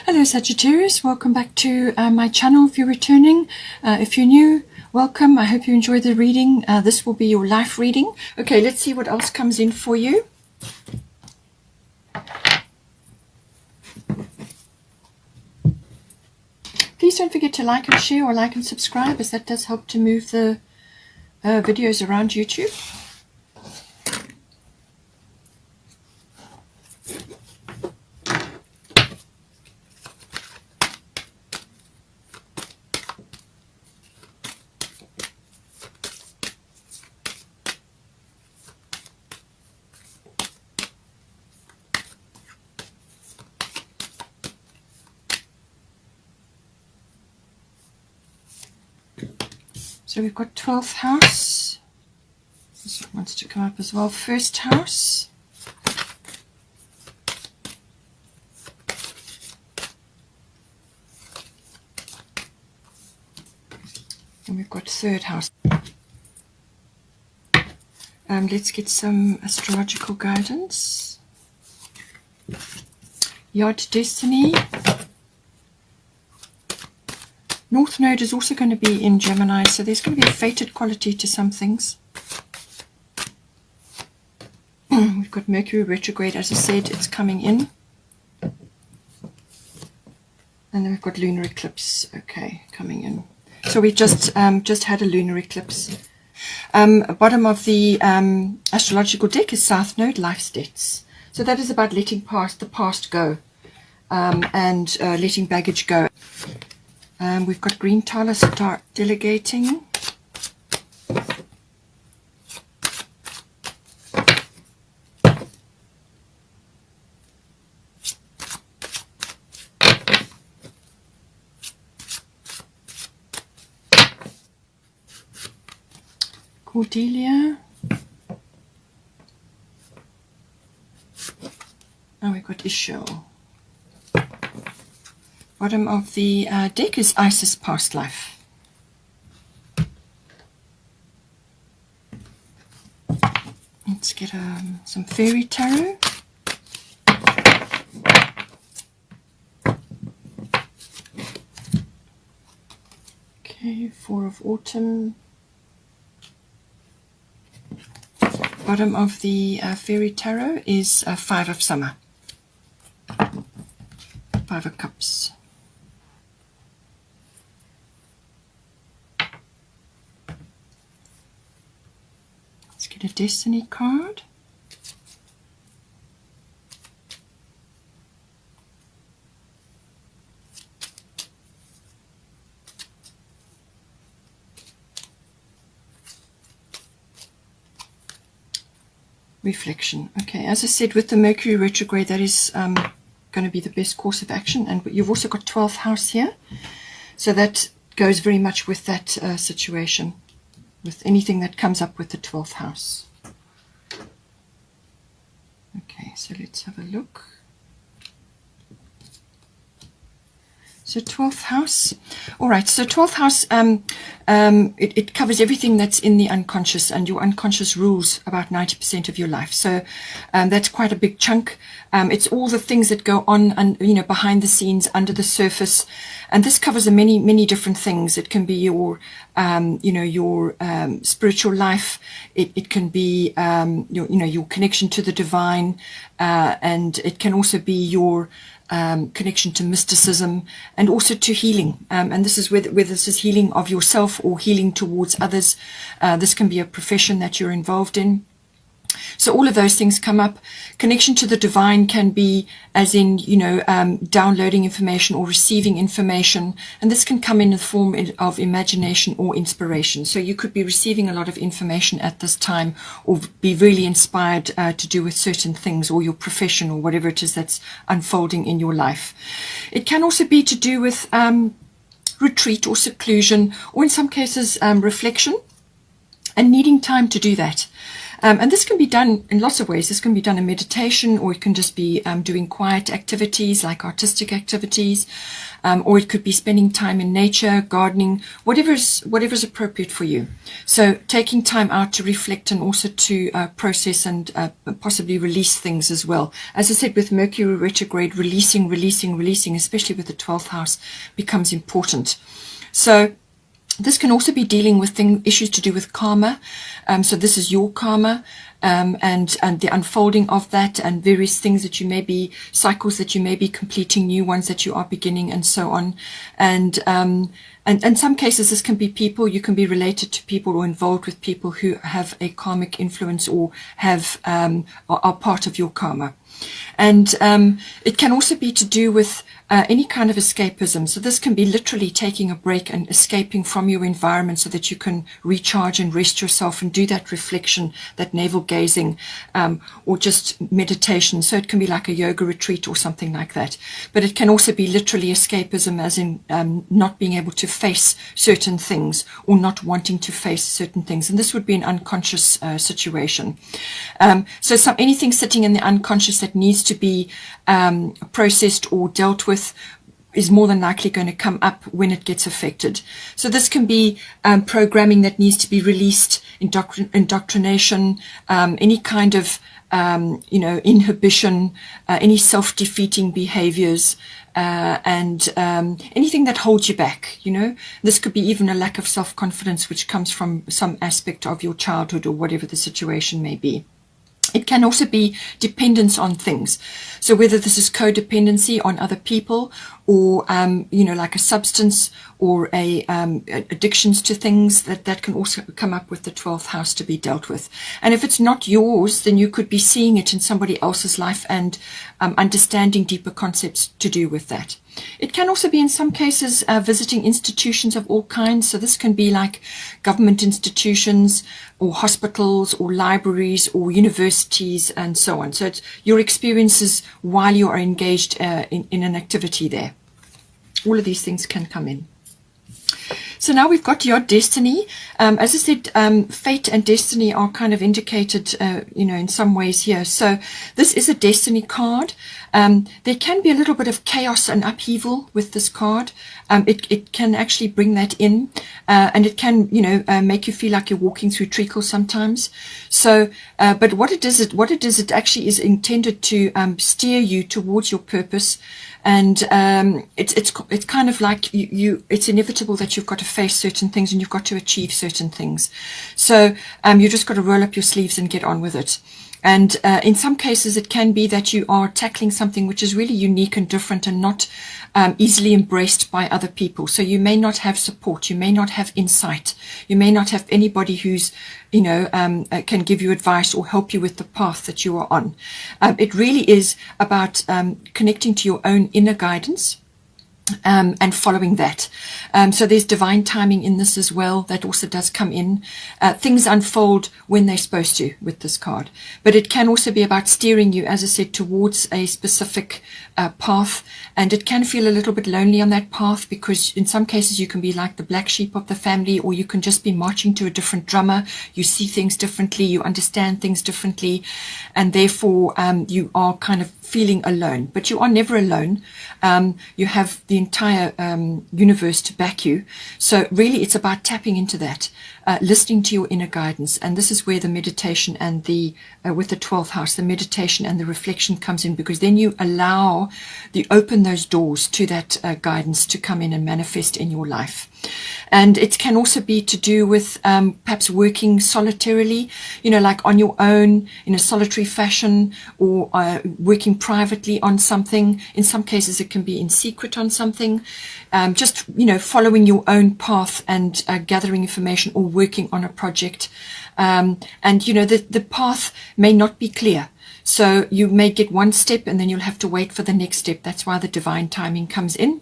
Hello Sagittarius, welcome back to my channel if you're returning. If you're new, welcome. I hope you enjoy the reading. This will be your life reading. Okay, let's see what else comes in for you. Please don't forget to like and share or like and subscribe, as that does help to move the videos around YouTube. So we've got 12th house. This one wants to come up as well. First house. And we've got third house. Let's get some astrological guidance. Yard Destiny. North Node is also going to be in Gemini, so there's going to be a fated quality to some things. We've got Mercury retrograde, as I said, it's coming in. And then we've got lunar eclipse, okay, coming in. So we've just had a lunar eclipse. Bottom of the astrological deck is South Node, life's debts. So that is about letting the past go and letting baggage go. We've got green Tala, start delegating. Cordelia. And we've got Ishel. Bottom of the deck is Isis, past life. Let's get some fairy tarot. Okay, Four of Autumn. Bottom of the fairy tarot is Five of Summer. Five of Cups. Let's get a Destiny card. Reflection. Okay, as I said, with the Mercury retrograde, that is going to be the best course of action. And you've also got 12th house here. So that goes very much with that situation, with anything that comes up with the 12th house. Okay, so let's have a look. So 12th house. All right, so 12th house, it covers everything that's in the unconscious, and your unconscious rules about 90% of your life. So that's quite a big chunk. It's all the things that go on, and behind the scenes, under the surface. And this covers many different things. It can be your, your spiritual life. It can be, your connection to the divine, and it can also be your connection to mysticism and also to healing, and this is whether this is healing of yourself or healing towards others. This can be a profession that you're involved in. So all of those things come up. Connection to the divine can be as in, downloading information or receiving information. And this can come in the form of imagination or inspiration. So you could be receiving a lot of information at this time, or be really inspired to do with certain things, or your profession, or whatever it is that's unfolding in your life. It can also be to do with retreat or seclusion, or in some cases reflection, and needing time to do that. And this can be done in lots of ways. This can be done in meditation, or it can just be doing quiet activities like artistic activities, or it could be spending time in nature, gardening, whatever's appropriate for you. So taking time out to reflect and also to process and possibly release things as well. As I said, with Mercury retrograde, releasing, especially with the 12th house, becomes important. So this can also be dealing with issues to do with karma. So this is your karma, and the unfolding of that, and various things that you may be, cycles that you may be completing, new ones that you are beginning, and so on. And in some cases, this can be people. You can be related to people or involved with people who have a karmic influence or have are part of your karma. And it can also be to do with any kind of escapism. So this can be literally taking a break and escaping from your environment so that you can recharge and rest yourself and do that reflection, that navel gazing, or just meditation. So it can be like a yoga retreat or something like that. But it can also be literally escapism, as in not being able to face certain things or not wanting to face certain things. And this would be an unconscious situation. So anything sitting in the unconscious that needs to be processed or dealt with is more than likely going to come up when it gets affected. So this can be programming that needs to be released, indoctrination, any kind of inhibition, any self-defeating behaviors, and anything that holds you back. This could be even a lack of self-confidence which comes from some aspect of your childhood or whatever the situation may be. It can also be dependence on things. So whether this is codependency on other people, or like a substance, or addictions to things, that can also come up with the 12th house to be dealt with. And if it's not yours, then you could be seeing it in somebody else's life and understanding deeper concepts to do with that. It can also be, in some cases, visiting institutions of all kinds. So this can be like government institutions or hospitals or libraries or universities and so on. So it's your experiences while you are engaged in an activity there. All of these things can come in. So now we've got your destiny. As I said, fate and destiny are kind of indicated, in some ways here. So this is a destiny card. There can be a little bit of chaos and upheaval with this card. It can actually bring that in, and it can, make you feel like you're walking through treacle sometimes. So, but what it is, it actually is intended to steer you towards your purpose. And it's kind of like it's inevitable that you've got to face certain things and you've got to achieve certain things. So you just got to roll up your sleeves and get on with it. And in some cases, it can be that you are tackling something which is really unique and different and not easily embraced by other people. So you may not have support. You may not have insight. You may not have anybody who's, can give you advice or help you with the path that you are on. It really is about connecting to your own inner guidance. And following that. So there's divine timing in this as well. That also does come in. Things unfold when they're supposed to with this card. But it can also be about steering you, as I said, towards a specific path. And it can feel a little bit lonely on that path, because in some cases you can be like the black sheep of the family, or you can just be marching to a different drummer. You see things differently. You understand things differently. And therefore you are kind of feeling alone. But you are never alone. You have the entire universe to back you. So really it's about tapping into that, listening to your inner guidance. And this is where the meditation and with the 12th house, the meditation and the reflection comes in, because then you open those doors to that guidance to come in and manifest in your life. And it can also be to do with perhaps working solitarily, like on your own in a solitary fashion, or working privately on something. In some cases, it can be in secret on something. Just, following your own path and gathering information, or working on a project. And, the path may not be clear. So you may get one step and then you'll have to wait for the next step. That's why the divine timing comes in.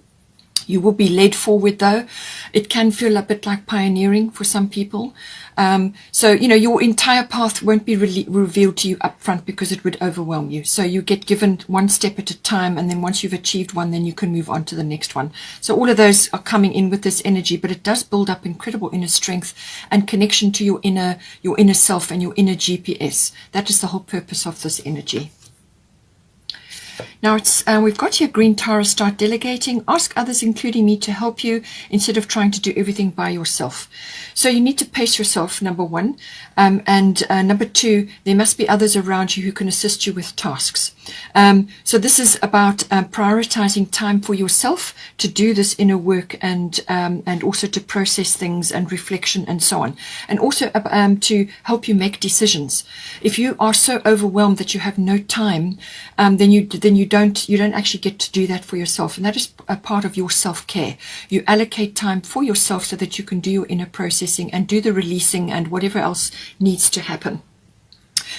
You will be led forward, though. It can feel a bit like pioneering for some people. So, your entire path won't be revealed to you up front because it would overwhelm you. So you get given one step at a time, and then once you've achieved one, then you can move on to the next one. So all of those are coming in with this energy, but it does build up incredible inner strength and connection to your inner self and your inner GPS. That is the whole purpose of this energy. Now we've got here green Taurus, start delegating. Ask others, including me, to help you instead of trying to do everything by yourself. So you need to pace yourself, number one. And number two, there must be others around you who can assist you with tasks. So this is about prioritizing time for yourself to do this inner work and also to process things and reflection and so on. And also to help you make decisions. If you are so overwhelmed that you have no time, then you don't actually get to do that for yourself, and that is a part of your self-care. You allocate time for yourself so that you can do your inner processing and do the releasing and whatever else needs to happen.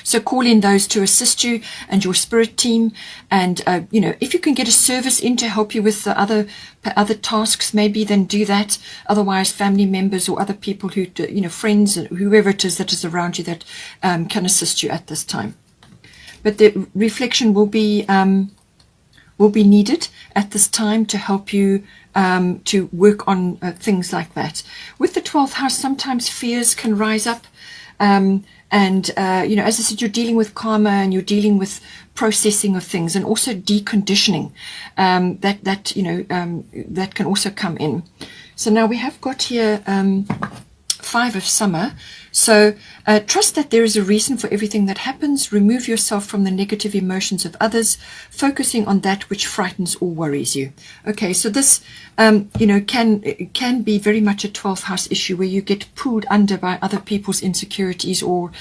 So call in those to assist you and your spirit team, and if you can get a service in to help you with the other tasks, maybe, then do that. Otherwise, family members or other people who friends, whoever it is that is around you that can assist you at this time. But the reflection will be needed at this time to help you to work on things like that. With the 12th house, sometimes fears can rise up. As I said, you're dealing with karma and you're dealing with processing of things and also deconditioning. That can also come in. So now we have got here 5 of summer. So trust that there is a reason for everything that happens. Remove yourself from the negative emotions of others, focusing on that which frightens or worries you. Okay, so this can be very much a 12th house issue where you get pulled under by other people's insecurities or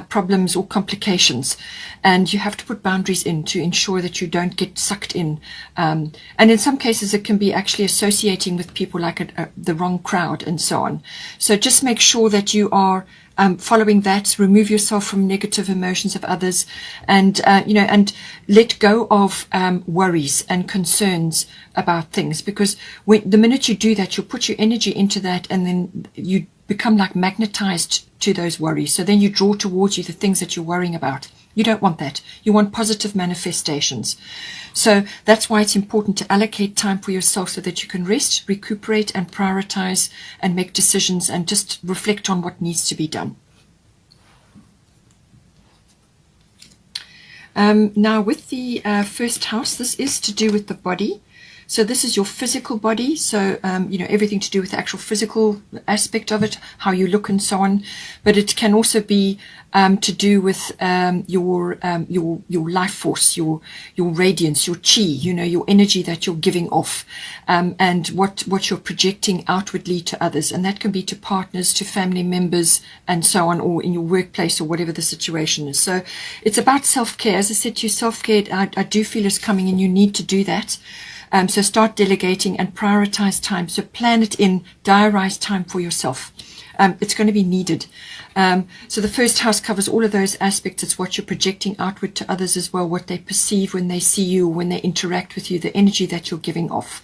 problems or complications, and you have to put boundaries in to ensure that you don't get sucked in. And in some cases, it can be actually associating with people like the wrong crowd and so on. So just make sure that you are following that. Remove yourself from negative emotions of others, and let go of worries and concerns about things, because the minute you do that, you'll put your energy into that, and then you become like magnetized to those worries. So then you draw towards you the things that you're worrying about. You don't want that. You want positive manifestations. So that's why it's important to allocate time for yourself so that you can rest, recuperate, and prioritize and make decisions and just reflect on what needs to be done. Now with the first house, this is to do with the body. So this is your physical body. So, everything to do with the actual physical aspect of it, how you look and so on. But it can also be to do with your life force, your radiance, your chi, your energy that you're giving off, and what you're projecting outwardly to others. And that can be to partners, to family members, and so on, or in your workplace or whatever the situation is. So it's about self-care. As I said to you, self-care, I do feel is coming, and you need to do that. So start delegating and prioritize time. So plan it in, diarize time for yourself. It's going to be needed. So the first house covers all of those aspects. It's what you're projecting outward to others as well, what they perceive when they see you, when they interact with you, the energy that you're giving off.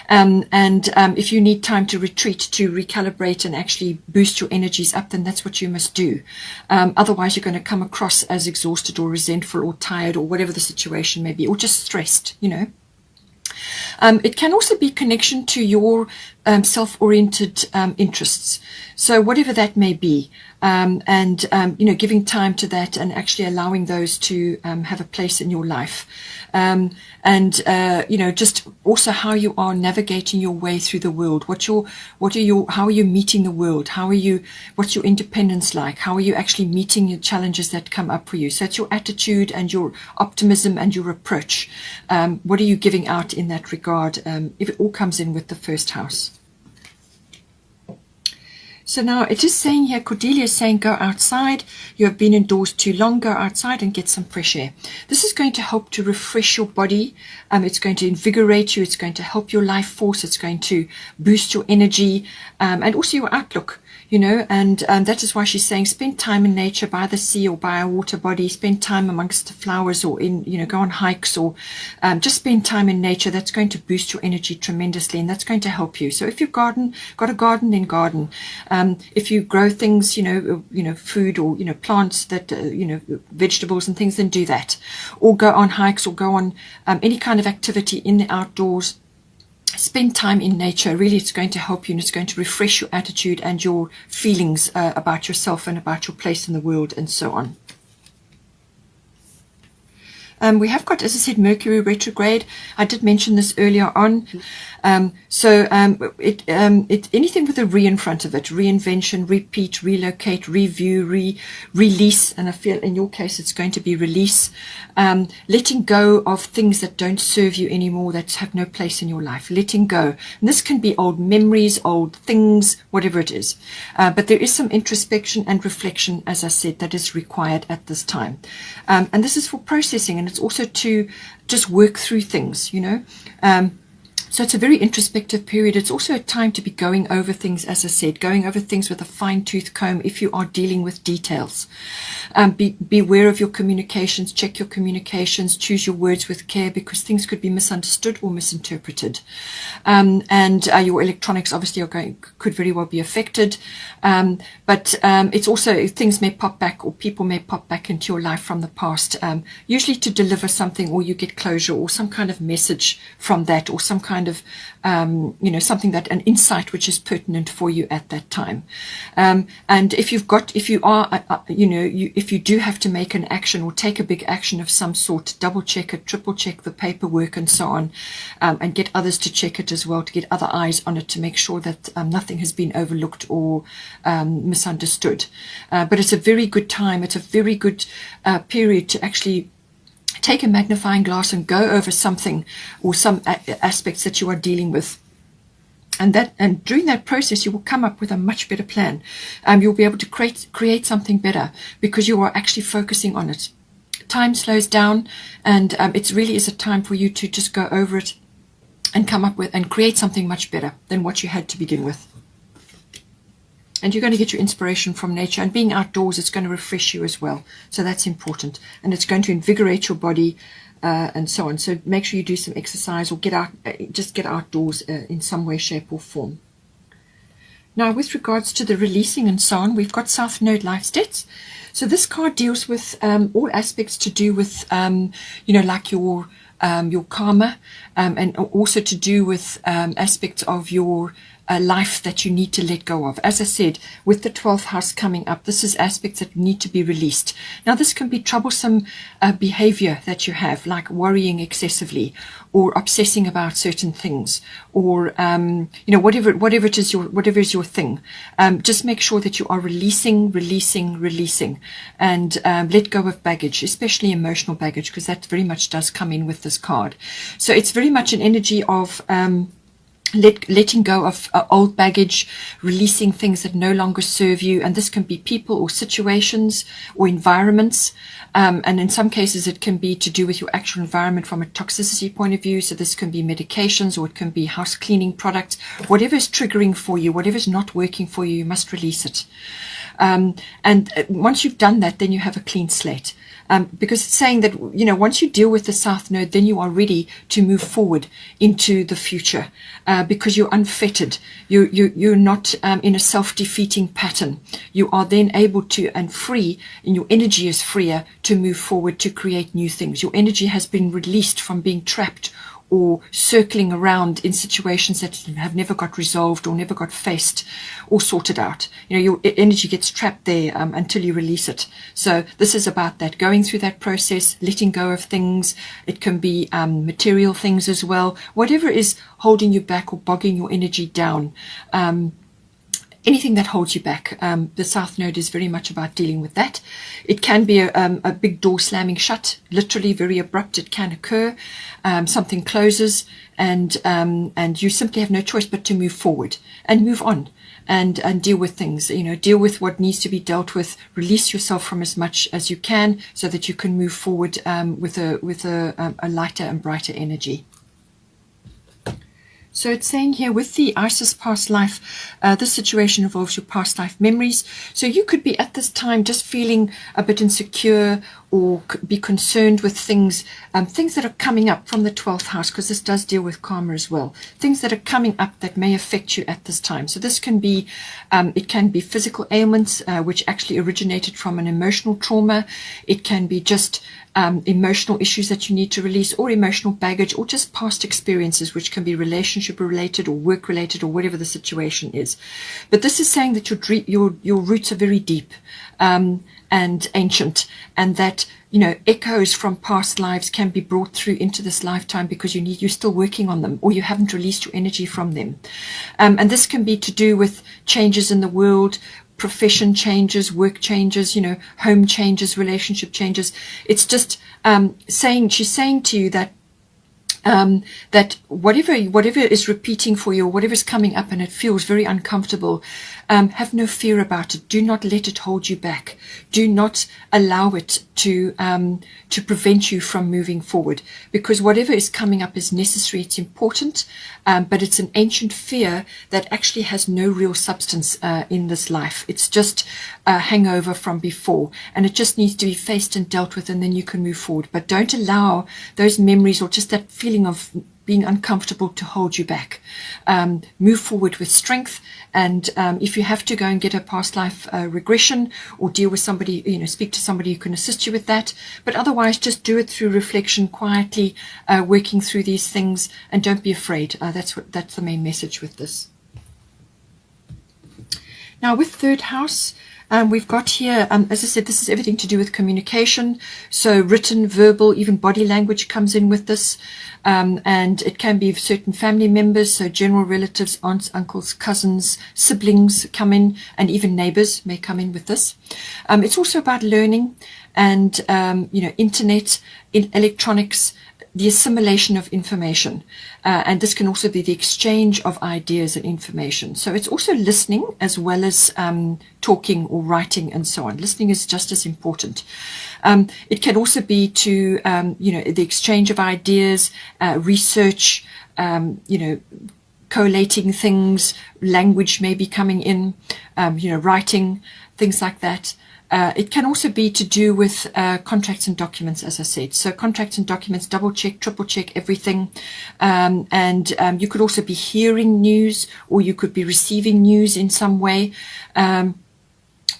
If you need time to retreat, to recalibrate and actually boost your energies up, then that's what you must do. Otherwise, you're going to come across as exhausted or resentful or tired or whatever the situation may be, or just stressed, It can also be connection to your self-oriented interests. So whatever that may be, giving time to that and actually allowing those to have a place in your life. Just also how you are navigating your way through the world. How are you meeting the world? What's your independence like? How are you actually meeting your challenges that come up for you? So it's your attitude and your optimism and your approach. What are you giving out in that regard? If it all comes in with the first house. So now it is saying here, Cordelia is saying, go outside. You have been indoors too long. Go outside and get some fresh air. This is going to help to refresh your body. It's going to invigorate you. It's going to help your life force. It's going to boost your energy and also your outlook. and that is why she's saying spend time in nature, by the sea or by a water body, spend time amongst the flowers, or go on hikes, or just spend time in nature. That's going to boost your energy tremendously, and that's going to help you. So if you've got a garden, then garden. If you grow things, food, or plants that vegetables and things, then do that, or go on hikes, or go on any kind of activity in the outdoors. Spend time in nature. Really, it's going to help you, and it's going to refresh your attitude and your feelings about yourself and about your place in the world, and so on. We have got, as I said, Mercury retrograde. I did mention this earlier on. It's anything with a re in front of it: reinvention, repeat, relocate, review, release. And I feel in your case it's going to be release. Letting go of things that don't serve you anymore, that have no place in your life. Letting go. And this can be old memories, old things, whatever it is. But there is some introspection and reflection, as I said, that is required at this time. And this is for processing, and it's also to just work through things, So it's a very introspective period. It's also a time to be going over things, as I said, going over things with a fine-tooth comb if you are dealing with details. Beware of your communications, check your communications, choose your words with care, because things could be misunderstood or misinterpreted. And your electronics obviously could very well be affected. But it's also, things may pop back, or people may pop back into your life from the past, usually to deliver something, or you get closure, or some kind of message from that, or some kind of something, that an insight which is pertinent for you at that time. And if you do have to make an action or take a big action of some sort, double check it, triple check the paperwork and so on, and get others to check it as well, to get other eyes on it, to make sure that nothing has been overlooked or misunderstood. But it's a very good time. It's a very good period to actually take a magnifying glass and go over something, or some aspects that you are dealing with. And during that process, you will come up with a much better plan. You'll be able to create something better, because you are actually focusing on it. Time slows down, and it really is a time for you to just go over it and come up with and create something much better than what you had to begin with. And you're going to get your inspiration from nature, and being outdoors, it's going to refresh you as well. So that's important, and it's going to invigorate your body and so on. So make sure you do some exercise, or get out, just get outdoors in some way, shape or form. Now, with regards to the releasing and so on, we've got South Node Life States. So this card deals with all aspects to do with, like your karma, and also to do with aspects of your life that you need to let go of. As I said, with the 12th house coming up, this is aspects that need to be released. Now, this can be troublesome behavior that you have, like worrying excessively, or obsessing about certain things, or whatever is your thing. Just make sure that you are releasing, and let go of baggage, especially emotional baggage, because that very much does come in with this card. So it's very much an energy of letting go of old baggage, releasing things that no longer serve you. And this can be people or situations or environments. And in some cases, it can be to do with your actual environment from a toxicity point of view. So this can be medications, or it can be house cleaning products. Whatever is triggering for you, whatever is not working for you, you must release it. And once you've done that, then you have a clean slate. Because it's saying that, once you deal with the South Node, then you are ready to move forward into the future, because you're unfettered. You're not in a self-defeating pattern. You are then able to, and free, and your energy is freer to move forward, to create new things. Your energy has been released from being trapped or circling around in situations that have never got resolved or never got faced or sorted out. Your energy gets trapped there until you release it. So this is about that, going through that process, letting go of things. It can be material things as well. Whatever is holding you back or bogging your energy down, anything that holds you back. The South Node is very much about dealing with that. It can be a big door slamming shut, literally very abrupt. It can occur. Something closes, and you simply have no choice but to move forward and move on and deal with things. Deal with what needs to be dealt with. Release yourself from as much as you can, so that you can move forward with a lighter and brighter energy. So it's saying here with the Isis past life, this situation involves your past life memories. So you could be at this time just feeling a bit insecure or be concerned with things that are coming up from the 12th house, because this does deal with karma as well. Things that are coming up that may affect you at this time. So this can be, it can be physical ailments, which actually originated from an emotional trauma. It can be just emotional issues that you need to release, or emotional baggage, or just past experiences, which can be relationship related or work related, or whatever the situation is. But this is saying that your roots are very deep and ancient, and that, you know, echoes from past lives can be brought through into this lifetime because you're still working on them, or you haven't released your energy from them. And this can be to do with changes in the world, profession changes, work changes, you know, home changes, relationship changes. It's just she's saying to you that that whatever is repeating for you, or whatever is coming up and it feels very uncomfortable, have no fear about it. Do not let it hold you back. Do not allow it to prevent you from moving forward, because whatever is coming up is necessary. It's important, but it's an ancient fear that actually has no real substance in this life. It's just a hangover from before, and it just needs to be faced and dealt with, and then you can move forward. But don't allow those memories or just that feeling of being uncomfortable to hold you back. Move forward with strength, and if you have to go and get a past life regression, or deal with somebody, you know, speak to somebody who can assist you with that. But otherwise, just do it through reflection, quietly, working through these things, and don't be afraid. That's the main message with this. Now, with third house, we've got here, as I said, this is everything to do with communication. So written, verbal, even body language comes in with this. And it can be certain family members, so general relatives, aunts, uncles, cousins, siblings come in, and even neighbors may come in with this. It's also about learning and, you know, internet, electronics, the assimilation of information, and this can also be the exchange of ideas and information. So it's also listening as well as talking or writing and so on. Listening is just as important. It can also be to you know, the exchange of ideas, research, you know, collating things, language may be coming in, you know, writing, things like that. It can also be to do with contracts and documents, as I said. So contracts and documents, double check, triple check everything. And you could also be hearing news, or you could be receiving news in some way.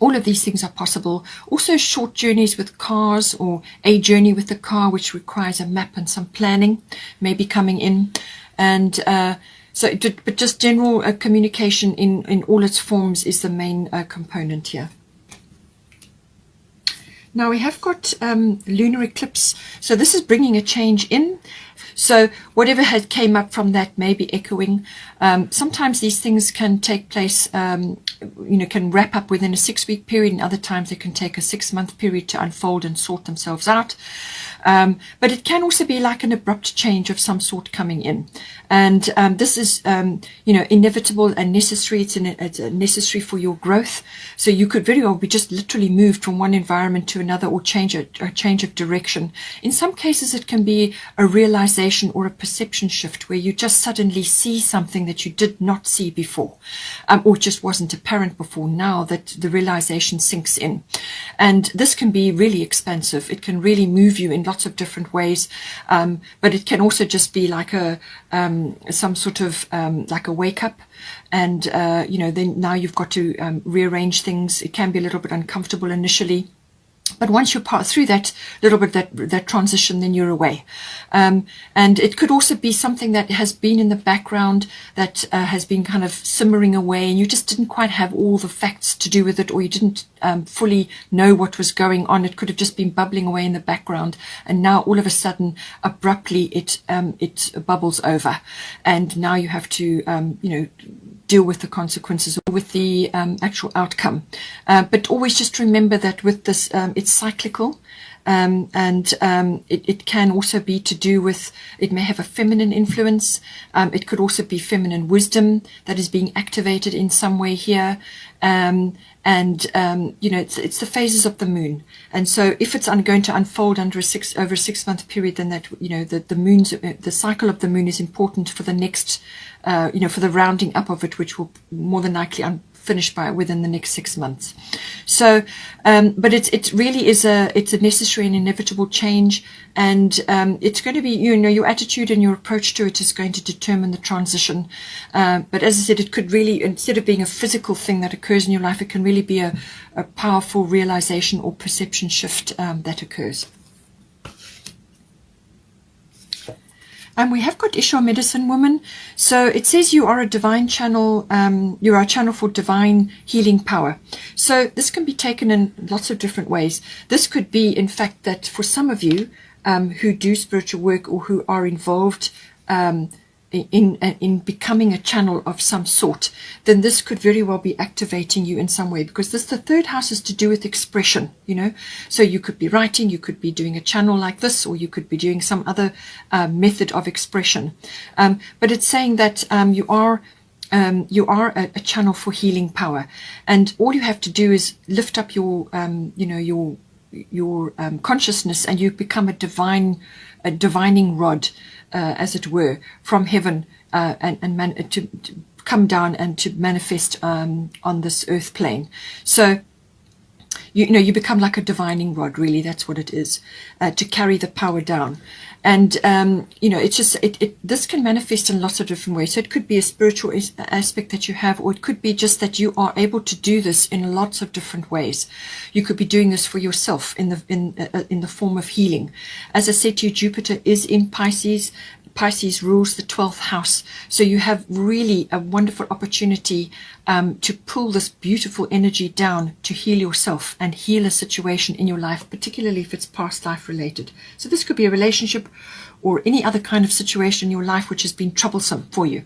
All of these things are possible. Also short journeys with cars, or a journey with the car, which requires a map and some planning, may be coming in. And but just general communication in all its forms is the main component here. Now we have got lunar eclipse. So this is bringing a change in. So whatever had came up from that may be echoing. Sometimes these things can take place, you know, can wrap up within a 6-week period, and other times they can take a 6-month period to unfold and sort themselves out. But it can also be like an abrupt change of some sort coming in. And this is, you know, inevitable and necessary. It's necessary for your growth. So you could very well be just literally moved from one environment to another, or change a change of direction. In some cases, it can be a realization or a perception shift, where you just suddenly see something that you did not see before, or just wasn't apparent before. Now that the realization sinks in. And this can be really expansive. It can really move you in lots of different ways, but it can also just be like a some sort of like a wake up, and you know, then now you've got to rearrange things. It can be a little bit uncomfortable initially, but once you pass through that little bit, that transition, then you're away. And it could also be something that has been in the background, that has been kind of simmering away, and you just didn't quite have all the facts to do with it, or you didn't fully know what was going on. It could have just been bubbling away in the background, and now all of a sudden, abruptly, it bubbles over, and now you have to, you know, deal with the consequences, or with the actual outcome. But always just remember that with this, it's cyclical. It can also be to do with, it may have a feminine influence. It could also be feminine wisdom that is being activated in some way here. It's the phases of the moon. And so if it's going to unfold over a 6-month period, then that, the cycle of the moon is important for the next, for the rounding up of it, which will more than likely finish within the next 6 months. So, but it really is it's a necessary and inevitable change, and it's going to be, your attitude and your approach to it is going to determine the transition. But as I said, it could really, instead of being a physical thing that occurs in your life, it can really be a powerful realization or perception shift that occurs. We have got Isha Medicine Woman. So it says you are a divine channel, you are a channel for divine healing power. So this can be taken in lots of different ways. This could be, in fact, that for some of you who do spiritual work or who are involved in becoming a channel of some sort, then this could very well be activating you in some way, because the third house is to do with expression, so you could be writing, you could be doing a channel like this, or you could be doing some other method of expression, but it's saying that you are a channel for healing power, and all you have to do is lift up your consciousness, and you become a divining rod, as it were, from heaven, to come down and to manifest on this earth plane. So you become like a divining rod, really. That's what it is, to carry the power down. And it's just this can manifest in lots of different ways. So it could be a spiritual aspect that you have, or it could be just that you are able to do this in lots of different ways. You could be doing this for yourself in the form of healing. As I said to you, Jupiter is in Pisces. Pisces rules the 12th house. So you have really a wonderful opportunity to pull this beautiful energy down to heal yourself and heal a situation in your life, particularly if it's past life related. So this could be a relationship or any other kind of situation in your life which has been troublesome for you.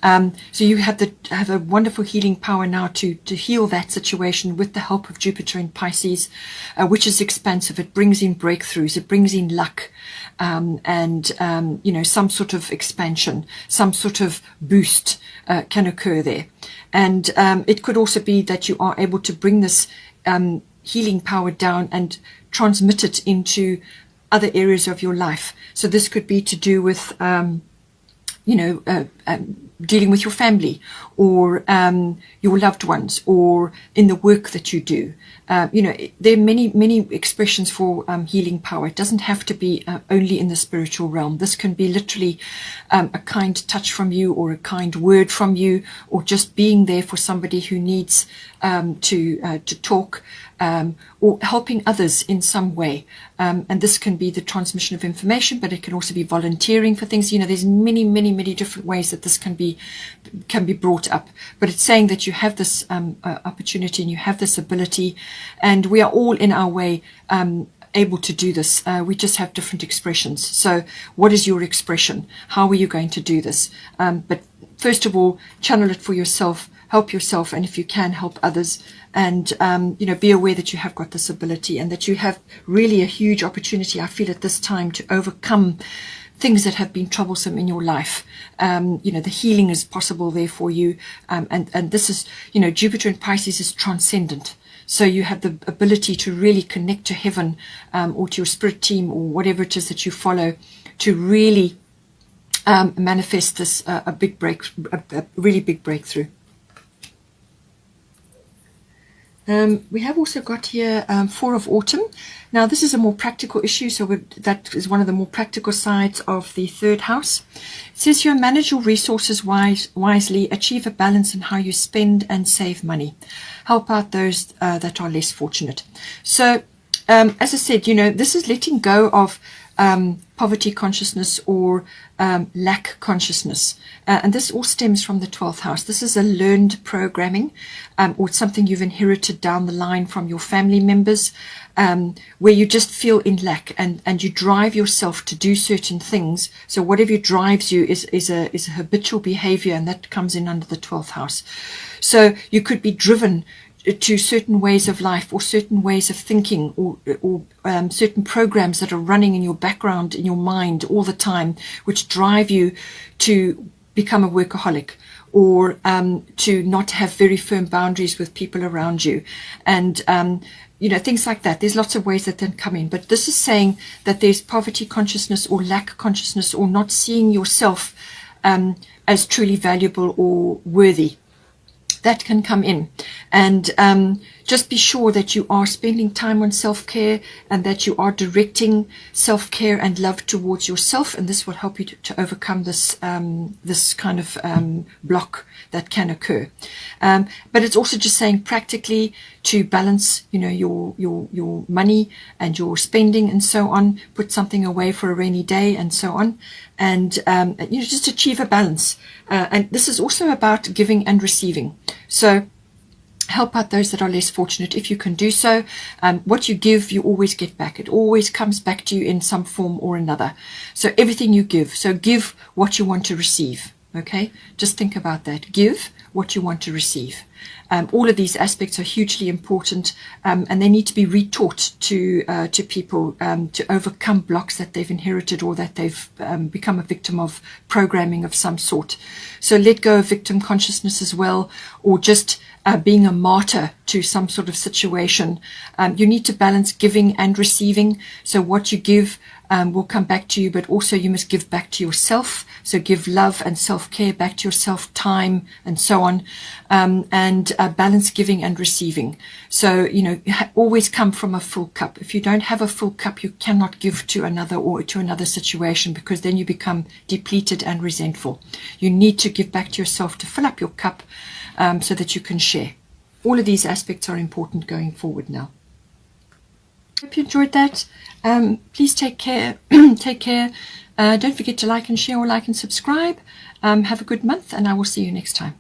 So you have a wonderful healing power now to heal that situation with the help of Jupiter in Pisces, which is expansive. It brings in breakthroughs, it brings in luck, some sort of expansion, some sort of boost can occur there. And it could also be that you are able to bring this healing power down and transmit it into other areas of your life. So this could be to do with dealing with your family, or your loved ones, or in the work that you do. There are many expressions for healing power. It doesn't have to be only in the spiritual realm. This can be literally a kind touch from you, or a kind word from you, or just being there for somebody who needs to talk, or helping others in some way. And this can be the transmission of information, but it can also be volunteering for things. There's many different ways that this can be brought up. But it's saying that you have this opportunity, and you have this ability, and we are all in our way able to do this. We just have different expressions. So what is your expression? How are you going to do this? But first of all, channel it for yourself, help yourself, and if you can, help others. And be aware that you have got this ability, and that you have really a huge opportunity, I feel, at this time to overcome things that have been troublesome in your life. The healing is possible there for you, and this is, Jupiter in Pisces is transcendent. So you have the ability to really connect to heaven, or to your spirit team, or whatever it is that you follow, to really manifest this a really big breakthrough. We have also got here 4 of Autumn. Now this is a more practical issue, so that is one of the more practical sides of the 3rd house. It says here, manage your resources wisely, achieve a balance in how you spend and save money. Help out those that are less fortunate. So as I said, this is letting go of poverty consciousness or lack consciousness, and this all stems from the 12th house. This is a learned programming, or something you've inherited down the line from your family members, where you just feel in lack, and you drive yourself to do certain things. So whatever drives you is a habitual behavior, and that comes in under the 12th house. So you could be driven to certain ways of life or certain ways of thinking or certain programs that are running in your background, in your mind all the time, which drive you to become a workaholic or to not have very firm boundaries with people around you. And, things like that. There's lots of ways that then come in. But this is saying that there's poverty consciousness or lack consciousness or not seeing yourself as truly valuable or worthy. That can come in. And just be sure that you are spending time on self-care and that you are directing self-care and love towards yourself, and this will help you to overcome this this kind of block that can occur. But it's also just saying practically to balance, your money and your spending and so on, put something away for a rainy day and so on, and just achieve a balance. And this is also about giving and receiving. So help out those that are less fortunate if you can do so. What you give, you always get back. It always comes back to you in some form or another. So everything you give. So give what you want to receive. Okay, just think about that. Give what you want to receive. All of these aspects are hugely important, and they need to be retaught to people to overcome blocks that they've inherited or that they've become a victim of programming of some sort. So let go of victim consciousness as well, or just being a martyr to some sort of situation. You need to balance giving and receiving. So what you give will come back to you, but also you must give back to yourself. So give love and self-care back to yourself, time and so on, and balance giving and receiving. So, always come from a full cup. If you don't have a full cup, you cannot give to another or to another situation, because then you become depleted and resentful. You need to give back to yourself to fill up your cup so that you can share. All of these aspects are important going forward now. Hope you enjoyed that. Please take care. Take care. Don't forget to like and share or like and subscribe. Have a good month, and I will see you next time.